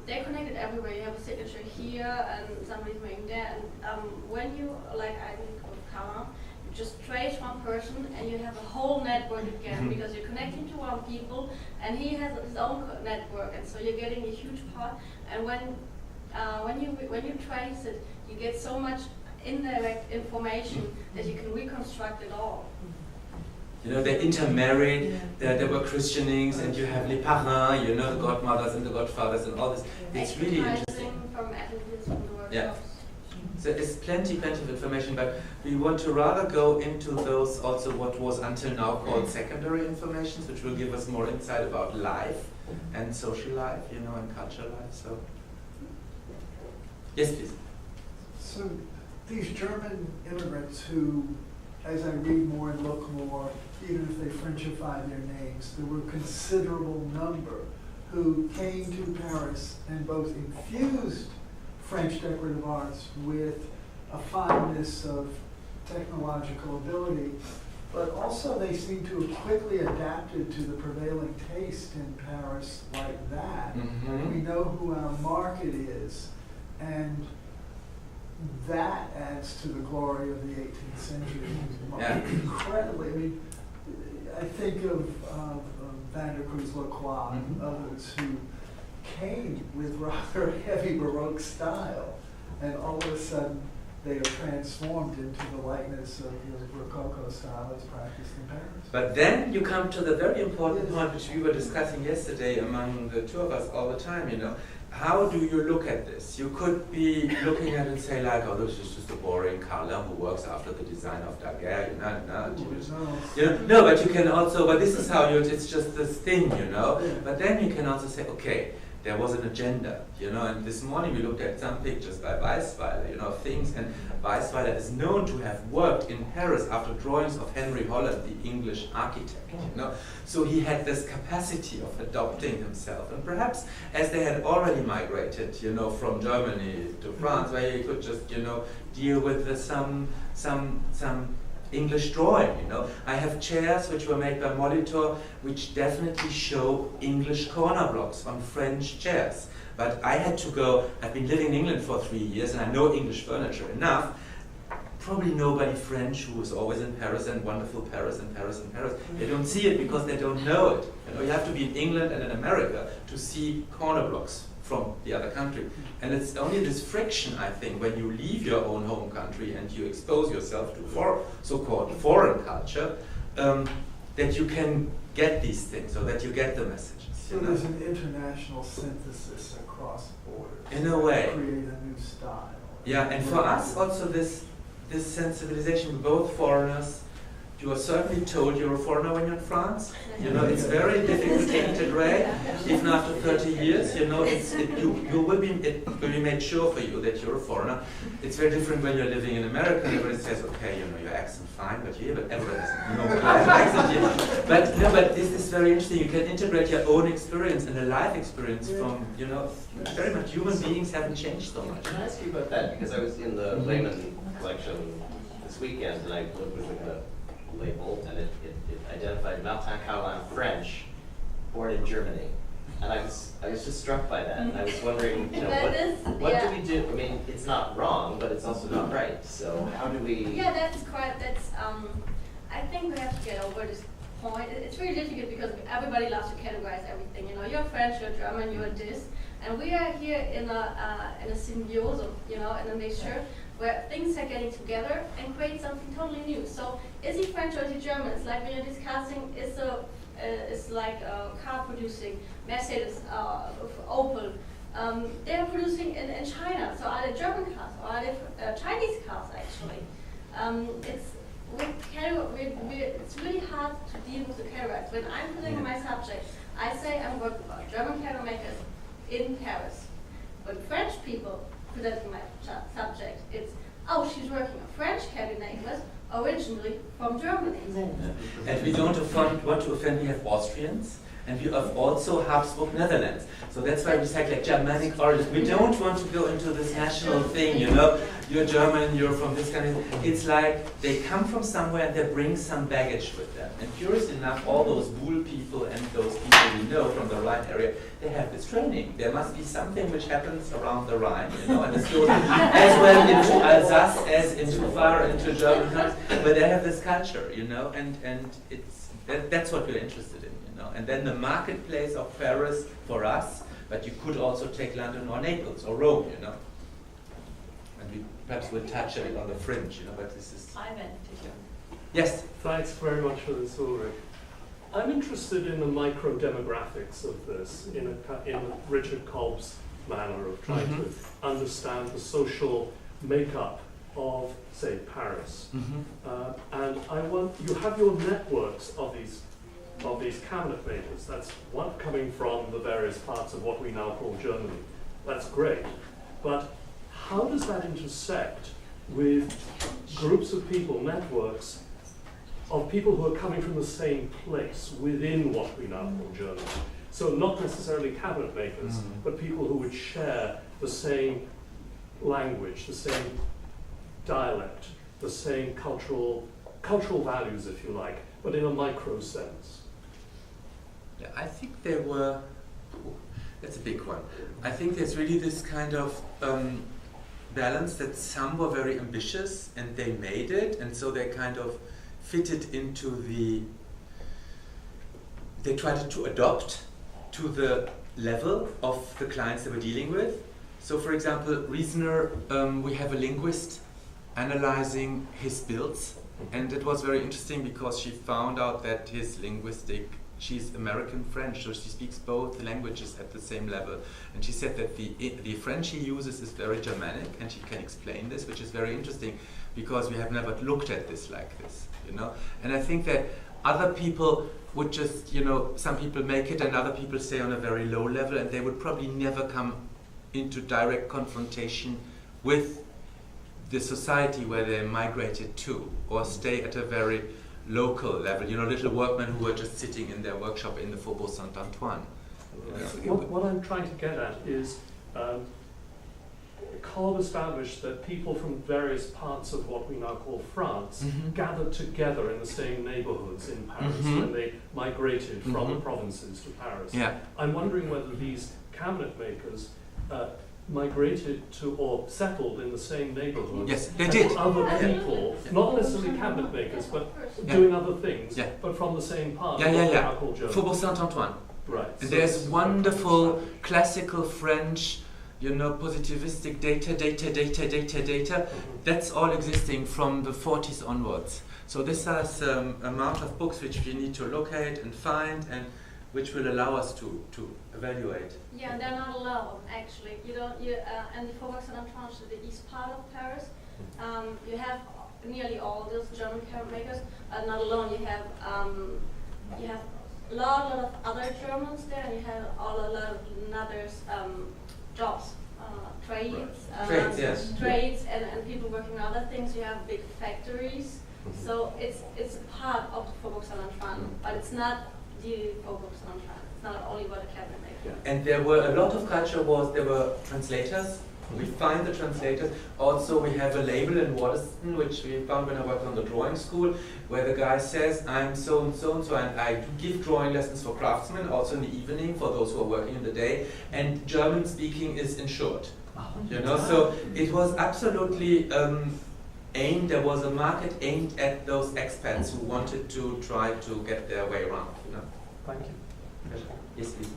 Speaker 3: they're connected everywhere. You have a signature here and somebody's making there. And when you, like I think with Carlin, just trace one person and you have a whole network again because you're connecting to one people and he has his own network, and so you're getting a huge part. And when you trace it, you get so much indirect information that you can reconstruct it all.
Speaker 2: You know, they intermarried, there were christenings, and you have les parrains, you know, the godmothers and the godfathers and all this. It's really interesting.
Speaker 3: From attendees from the workshops.
Speaker 2: Yeah. So it's plenty of information, but we want to rather go into those also what was until now called secondary information, which will give us more insight about life and social life, you know, and culture life. So, yes, please.
Speaker 6: So these German immigrants who, as I read more and look more, even if they Frenchify their names, there were a considerable number who came to Paris and both infused French decorative arts with a fondness of technological ability, but also they seem to have quickly adapted to the prevailing taste in Paris like that.
Speaker 2: Mm-hmm.
Speaker 6: We know who our market is, and that adds to the glory of the 18th century.
Speaker 2: Yeah.
Speaker 6: Incredibly, I mean, I think of Van der Cruz-Lacroix and others who came with rather heavy Baroque style, and all of a sudden they are transformed into the likeness of the Rococo style as practiced in Paris.
Speaker 2: But then you come to the very important point which we were discussing yesterday among the two of us all the time, you know. How do you look at this? You could be looking at it and say like, oh, this is just a boring Carlin who works after the design of Daguerre, no, but you can also, but this is how it's just this thing, you know.
Speaker 6: Yeah.
Speaker 2: But then you can also say, okay, there was an agenda, you know, and this morning we looked at some pictures by Weissweiler, you know, things, and Weissweiler is known to have worked in Paris after drawings of Henry Holland, the English architect, you know. So he had this capacity of adopting himself, and perhaps as they had already migrated, you know, from Germany to France, where he could just, you know, deal with some English drawing, you know. I have chairs which were made by Molitor, which definitely show English corner blocks on French chairs. But I had to go, I've been living in England for 3 years and I know English furniture enough. Probably nobody French who is always in Paris and wonderful Paris and Paris and Paris. They don't see it because they don't know it. You know, you have to be in England and in America to see corner blocks from the other country. And it's only this friction, I think, when you leave your own home country and you expose yourself to so-called foreign culture, that you can get these things, or that you get the messages.
Speaker 6: So there's an international synthesis across borders.
Speaker 2: In a way.
Speaker 6: Create a new style.
Speaker 2: Yeah, and for us also this sensibilization, both foreigners. You are certainly told you're a foreigner when you're in France. You know, it's very difficult to integrate, even after 30 years. You know, it will be made sure for you that you're a foreigner. It's very different when you're living in America. Everybody says, okay, you know, your accent fine, but here, but everybody has no accent here. But no, but this is very interesting. You can integrate your own experience and a life experience from, you know, very much human beings haven't changed so much.
Speaker 4: Can I ask you about that? Because I was in the Lehman collection this weekend, and I looked at the label, and it identified Martin Carlin French, born in Germany. And I was just struck by that, and I was wondering, you know, what do we do? I mean, it's not wrong, but it's also not right. So how do we?
Speaker 3: Yeah, that's quite. I think we have to get over this point. It's really difficult because everybody loves to categorize everything. You know, you're French, you're German, you're this, and we are here in a symbiosis, you know, in a mixture where things are getting together and create something totally new. So is he French or is he German? It's like we are discussing, it's like car producing, Mercedes, Opel. They're producing in China, so are they German cars or are they Chinese cars actually? It's really hard to deal with the categorize. When I'm presenting my subject, I say I'm working for German cabinet in Paris. When French people presenting my subject, it's, oh, she's working on French cabinetmakers, originally from Germany.
Speaker 2: And we don't want to offend, we have Austrians, and we have also Habsburg Netherlands. So that's why we say like Germanic origins. We don't want to go into this national thing, you know. you're German, you're from this kind of, it's like they come from somewhere and they bring some baggage with them. And curious enough, all those Bull people and those people we know from the Rhine area, they have this training. There must be something which happens around the Rhine, and this goes as well into Alsace as into far into German countries, where they have this culture, and it's that's what we're interested in, And then the marketplace of Paris for us, but you could also take London or Naples or Rome, And we perhaps will touch it on the fringe, but this is... Yes?
Speaker 7: Thanks very much for this, Ulrich. I'm interested in the micro-demographics of this, in Richard Kolb's manner of trying to understand the social makeup of, say, Paris. And you have your networks of these cabinet makers. That's one coming from the various parts of what we now call Germany. That's great. But how does that intersect with groups of people, networks, of people who are coming from the same place within what we now call Germany? So not necessarily cabinet makers, but people who would share the same language, the same dialect, the same cultural values, if you like, but in a micro sense.
Speaker 2: Yeah, I think there were, that's a big one. I think there's really this kind of balance that some were very ambitious and they made it, and so they kind of fitted into they tried to adopt to the level of the clients they were dealing with. So for example, Reasoner, we have a linguist analyzing his builds, and it was very interesting because she found out that his she's American French, so she speaks both languages at the same level. And she said that the French he uses is very Germanic, and she can explain this, which is very interesting because we have never looked at this like this, And I think that other people would just, some people make it and other people stay on a very low level, and they would probably never come into direct confrontation with the society where they migrated to, or stay at a very local level, little workmen who were just sitting in their workshop in the Faubourg Saint-Antoine.
Speaker 7: What I'm trying to get at is Kolb established that people from various parts of what we now call France gathered together in the same neighborhoods in Paris when they migrated from the provinces to Paris.
Speaker 2: Yeah.
Speaker 7: I'm wondering whether these cabinet makers migrated to or settled in the same neighborhoods.
Speaker 2: Yes, they
Speaker 7: as
Speaker 2: did.
Speaker 7: Other people, not necessarily cabinet makers, but doing other things, but from the same part of what we now call Germany.
Speaker 2: Faubourg Saint-Antoine.
Speaker 7: Right.
Speaker 2: And
Speaker 7: So
Speaker 2: there's wonderful classical French, positivistic data. That's all existing from the 40s onwards. So this has amount of books which we need to locate and find, and which will allow us to evaluate.
Speaker 3: Yeah, they're not alone, actually. And the Faubourg Saint-Antoine, so the east part of Paris, you have nearly all those German cabinet makers. Not alone, you have a lot of other Germans there, and you have a lot of others jobs, trades, and people working on other things. You have big factories, so it's part of the Faubourg Saint-Antoine, but it's not the Faubourg Saint-Antoine. It's not only what a cabinet maker.
Speaker 2: And there were a lot of culture there were translators. We find the translators. Also, we have a label in Waddesdon, which we found when I worked on the drawing school, where the guy says, I'm so and so and so, and I give drawing lessons for craftsmen, also in the evening for those who are working in the day, and German speaking is insured. So it was absolutely there was a market aimed at those expats who wanted to try to get their way around.
Speaker 7: Thank you.
Speaker 2: Yes, please.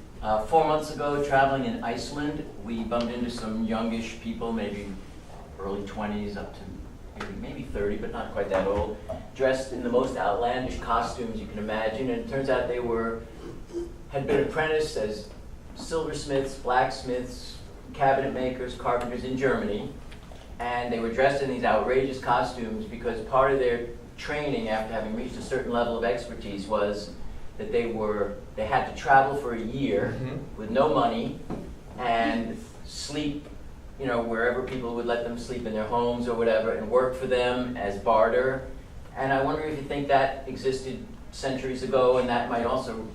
Speaker 8: 4 months ago, traveling in Iceland, we bumped into some youngish people, maybe early 20s up to maybe 30, but not quite that old, dressed in the most outlandish costumes you can imagine. And it turns out they had been apprenticed as silversmiths, blacksmiths, cabinet makers, carpenters in Germany. And they were dressed in these outrageous costumes because part of their training, after having reached a certain level of expertise, was that they had to travel for a year with no money and sleep, wherever people would let them sleep in their homes or whatever, and work for them as barter. And I wonder if you think that existed centuries ago, and that might also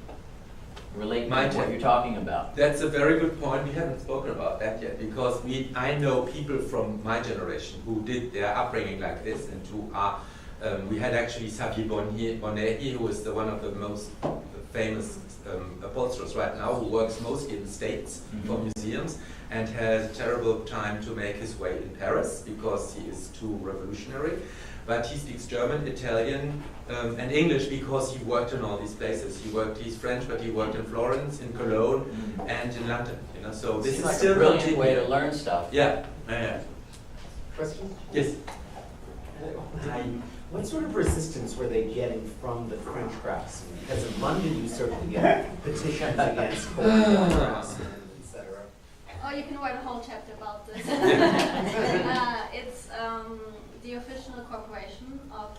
Speaker 8: relate
Speaker 2: My
Speaker 8: to what
Speaker 2: turn.
Speaker 8: you're talking about.
Speaker 2: That's a very good point. We haven't spoken about that yet because I know people from my generation who did their upbringing like this and who are. We had actually Xavier Bonnet, who is one of the most famous upholsterers right now, who works mostly in the States for museums and has a terrible time to make his way in Paris because he is too revolutionary. But he speaks German, Italian, and English because he worked in all these places. He's French, but he worked in Florence, in Cologne, and in London. You know, so this
Speaker 8: Seems
Speaker 2: is
Speaker 8: like
Speaker 2: still
Speaker 8: a brilliant
Speaker 2: continuing.
Speaker 8: way to learn stuff.
Speaker 2: Yeah, yeah.
Speaker 9: Question?
Speaker 2: Yes.
Speaker 9: Hi. What sort of resistance were they getting from the French craftsmen? Because in London you certainly get petitions against foreign craftsmen, etc.
Speaker 3: Oh, you can write a whole chapter about this. It's the official corporation of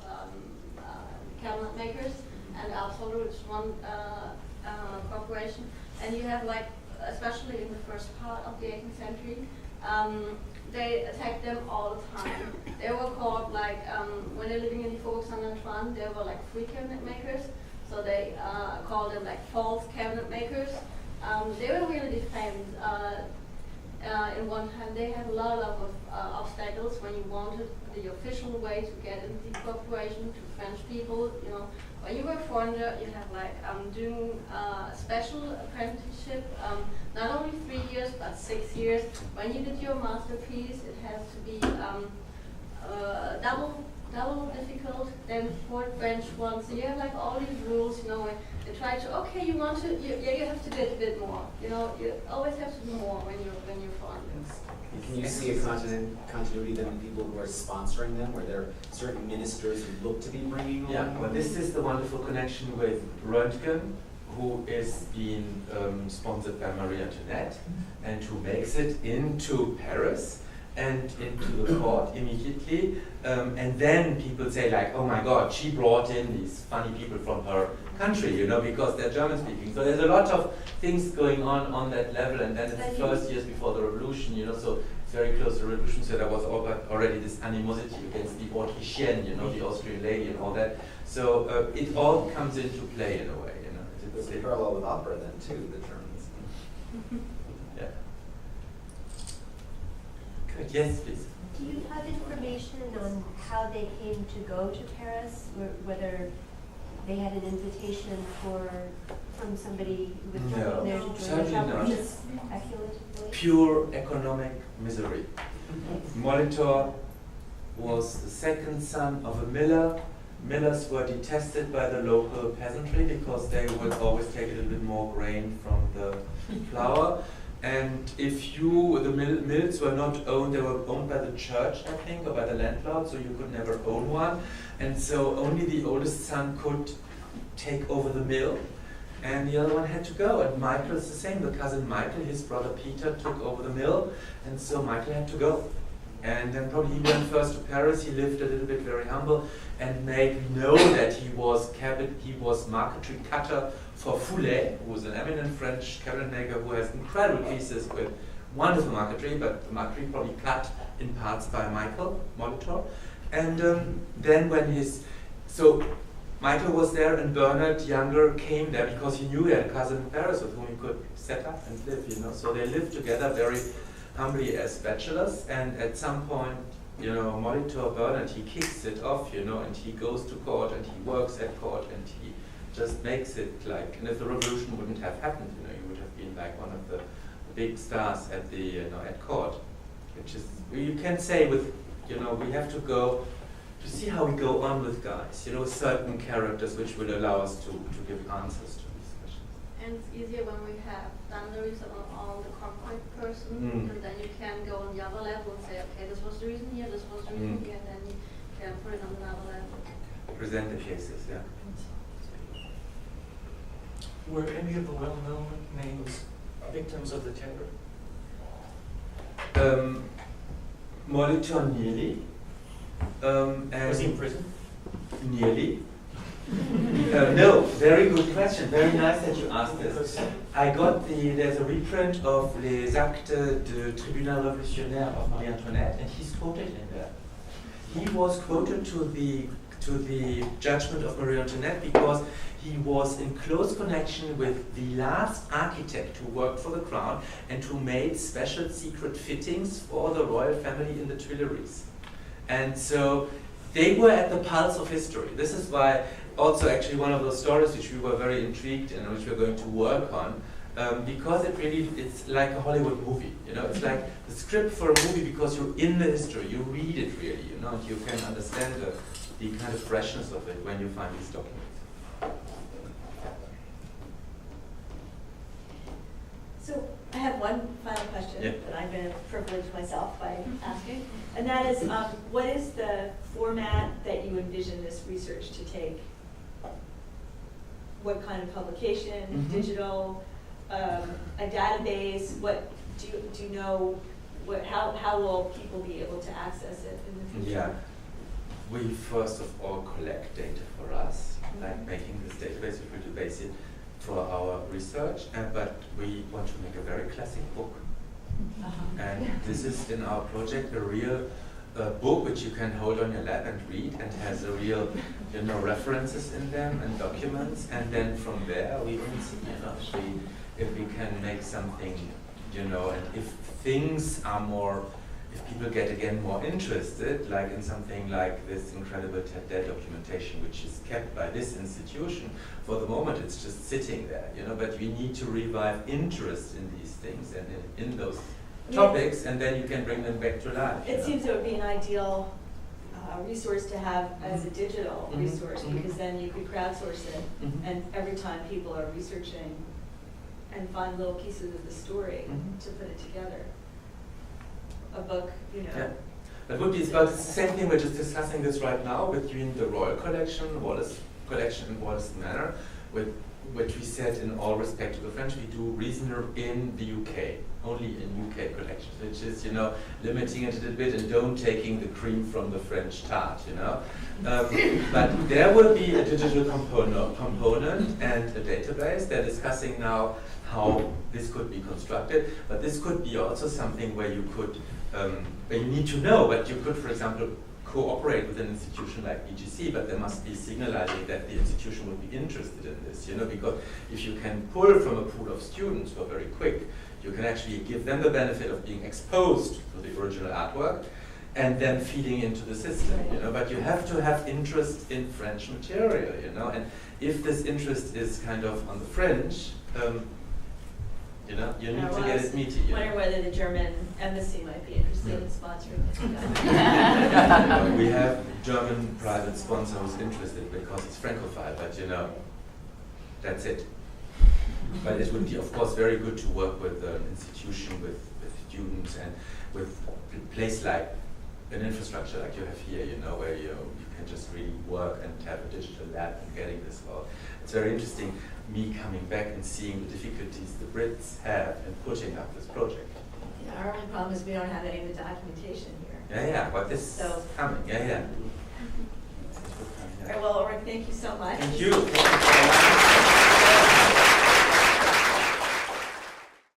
Speaker 3: Cabinetmakers, and Absolute is one corporation. And you have, like, especially in the first part of the 18th century, they attacked them all the time. They were called, like, when they're living in the Faubourg Saint-Antoine, they were like free cabinet makers. So they called them like false cabinet makers. They were really defamed. In one time, they had a lot of obstacles when you wanted the official way to get into the corporation to French people. You know, when you were a foreigner, you have like doing a special apprenticeship, not only 3 years but 6 years. When you did your masterpiece, it has to be double difficult than for French ones. So you have like all these rules, you know, where they try to, okay, you want to, you have to do a bit more. You know, you always have to do more when you're foreign.
Speaker 9: Can you see a continuity then in people who are sponsoring them? Were there certain ministers who look to be bringing on?
Speaker 2: Yeah, well, this is the wonderful connection with Röntgen, who is being sponsored by Marie Antoinette, and who makes it into Paris and into the court immediately. And then people say like, oh my God, she brought in these funny people from her country, you know, because they're German speaking. So there's a lot of things going on that level, and then it's the first years before the revolution, you know, so it's very close to the revolution, so there was already this animosity against the Autrichienne, you know, the Austrian lady and all that. So it all comes into play in a way, you know.
Speaker 9: There's a parallel with opera then too, the Germans.
Speaker 2: Yeah. Good, yes, please.
Speaker 10: Do you have information on how they came to go to Paris, or whether they had an invitation from somebody who was
Speaker 2: No,
Speaker 10: there to join the
Speaker 2: certainly not.
Speaker 10: shop, just speculatively?
Speaker 2: Pure economic misery. Molitor was the second son of a miller. Millers were detested by the local peasantry because they would always take a little bit more grain from the flour. And if the mills were not owned, they were owned by the church, I think, or by the landlord, so you could never own one. And so only the oldest son could take over the mill, and the other one had to go. And Michael is the same. The cousin Michael, his brother Peter, took over the mill, and so Michael had to go. And then probably he went first to Paris. He lived a little bit very humble and made known that he was marquetry cutter for Foulet, who was an eminent French cabinet maker who has incredible pieces with wonderful marquetry, but the marquetry probably cut in parts by Michael Molitor. And then so Michael was there, and Bernard Younger came there because he knew he had a cousin in Paris with whom he could set up and live, you know. So they lived together very humbly as bachelors, and at some point, you know, Molitor Bernard, he kicks it off, you know, and he goes to court and he works at court and he just makes it like, and if the revolution wouldn't have happened, you know, he would have been like one of the big stars at the, you know, at court, which is, you can say with, you know, we have to go to see how we go on with guys, you know, certain characters which will allow us to give answers to these questions.
Speaker 3: And it's easier when we have boundaries on the corporate person, because then you can go on the other level and say, okay, this was the reason here, this was the reason here, and then you can put it on another level.
Speaker 2: Present the cases, yeah.
Speaker 11: Were any of the well-known names victims of the terror?
Speaker 2: Molitor nearly. And
Speaker 11: Was he in prison?
Speaker 2: Nearly. No, very good question. Very nice that you asked this. I got there's a reprint of Les Actes du Tribunal Révolutionnaire of Marie Antoinette, and he's quoted in there. He was quoted to the to the judgment of Marie Antoinette because he was in close connection with the last architect who worked for the crown and who made special secret fittings for the royal family in the Tuileries. And so they were at the pulse of history. This is why also actually one of those stories which we were very intrigued in and which we're going to work on, because it's like a Hollywood movie, you know, it's like the script for a movie because you're in the history, you read it really, you know, and you can understand the kind of freshness of it when you find these documents.
Speaker 12: So I have one final question that I'm going to privilege myself by asking, and that is, what is the format that you envision this research to take? What kind of publication, digital, a database? What do you know? How will people be able to access it in the future?
Speaker 2: Yeah, we first of all collect data for us, like making this database, which we do base it for our research, but we want to make a very classic book. And this is in our project a real book which you can hold on your lap and read and has a real, you know, references in them and documents, and then from there we can see, you know, if we can make something, you know, and if things are more, if people get again more interested, like in something like this incredible TED documentation, which is kept by this institution, for the moment it's just sitting there, you know, but we need to revive interest in these things and in those topics, and then you can bring them back to life.
Speaker 12: It seems it would be an ideal resource to have as a digital resource, because then you could crowdsource it, and every time people are researching and find little pieces of the story to put it together. A book, you know.
Speaker 2: Yeah. That would be about the same thing. We're just discussing this right now between the Royal Collection, Wallace Collection, and Waddesdon Manor, with which we said in all respect to the French, we do Reasoner in the UK, only in UK collections, which is, you know, limiting it a little bit and don't taking the cream from the French tart, you know. But there will be a digital component and a database. They're discussing now how this could be constructed, but this could be also something where you could, where you need to know, but you could, for example, cooperate with an institution like BGC, but there must be signalizing that the institution would be interested in this, you know, because if you can pull from a pool of students who are very quick, you can actually give them the benefit of being exposed to the original artwork and then feeding into the system, you know, but you have to have interest in French material, you know, and if this interest is kind of on the French, you know, you need to get it meaty.
Speaker 12: I wonder whether the German embassy might be interested in sponsoring this.
Speaker 2: We have German private sponsor who's interested because it's Francophile, but you know, that's it. But it would be, of course, very good to work with an institution, with students, and with a place like an infrastructure like you have here, you know, where you can just really work and have a digital lab and getting this all. It's very interesting, me coming back and seeing the difficulties the Brits have in putting up this project.
Speaker 12: Yeah, our only problem is we don't have any of the documentation here.
Speaker 2: Yeah, but this is coming, yeah.
Speaker 12: All right, well, Ulrich, thank you so much.
Speaker 2: Thank you.